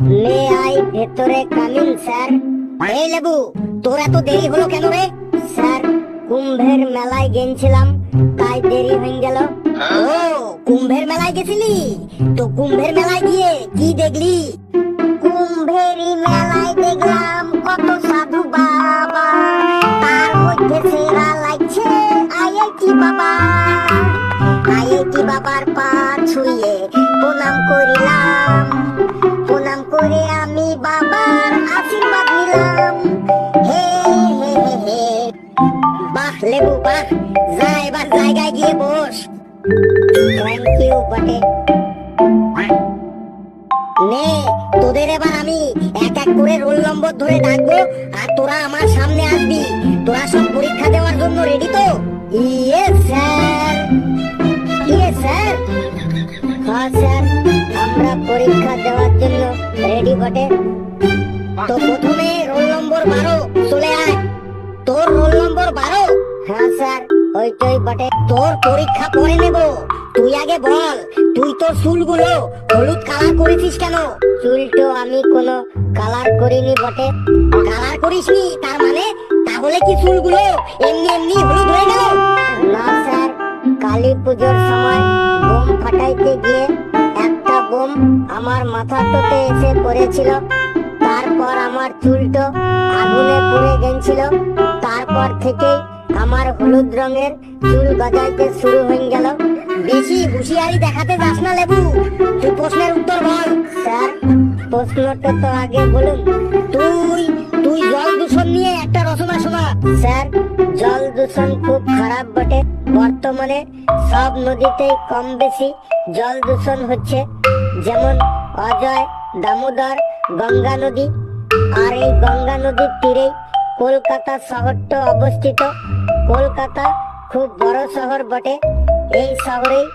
May I ভেতরে coming sir. এই লেবু, তোর এত দেরি হলো কেন রে? স্যার, কুম্ভের মেলায় গেছিলাম, তাই দেরি হয়ে গেল। ও, কুম্ভের মেলায় গেছিলি? তো কুম্ভের মেলায় গিয়ে কি দেখলি? কুম্ভেরই মেলায় দেখলাম কত সাধু বাবা, তার মধ্যে সেরা লাগছে আইআইটি বাবা। আইআইটি বাবার পা ছুঁয়ে প্রণাম করিলাম, প্রণাম করে আমি বাবার আশীর্বাদ নিলাম। হে হে হে হে। বাহ লেবু বাহ, যা এবার জায়গায় গিয়ে বস। থ্যাংক ইউ বটে। নে, তোদের এবার আমি এক এক করে রোল নম্বর ধরে ডাকবো, আর তোরা আমার সামনে আসবি। তোরা সব পরীক্ষা দেওয়ার জন্য রেডি তো? Yes sir. Yes sir. হ্যাঁ স্যার, আমরা পরীক্ষা দেওয়ার জন্য রেডি বটে। তো প্রথমে রোল নম্বর 12 চলে আয়। তোর রোল নম্বর 12? হ্যাঁ স্যার, ওইটাই বটে। তোর পরীক্ষা পরে নেব, তুই আগে বল, তুই তোর চুলগুলো হলুদ কালার করেছিস কেন? চুল তো আমি কোনো কালার করিনি বটে। কালার করিসনি তার মানে? তাহলে কি চুলগুলো এমনি এমনি হলুদ হয়ে গেল? না স্যার, কালী পুজোর সময় বোম ফাটাইতে গিয়ে একটা বোম আমার মাথাটাতে এসে পড়েছিল, তারপর আমার চুলটো আগুনে পুড়ে গেছিল। তারপর থেকেই আমার হলুদ রঙের চুল গজাইতে শুরু হয়ে গেল। বেশি হুঁশিয়ারি দেখাতে যাস না লেবু, তুই প্রশ্নের উত্তর বল। স্যার, প্রশ্নটা তো আগে বলুন। তুই তুই জল দূষণ নিয়ে একটা রচনা শোনা। স্যার, জল দূষণ খুব খারাপ বটে। বর্তমানে সব নদীতেই কম বেশি জল দূষণ হচ্ছে, যেমন অজয়, দামোদর, গঙ্গা নদী। আর এই গঙ্গা নদীর তীরেই কলকাতা শহরটা অবস্থিত। কলকাতা খুব বড় শহর বটে। এই শহরেই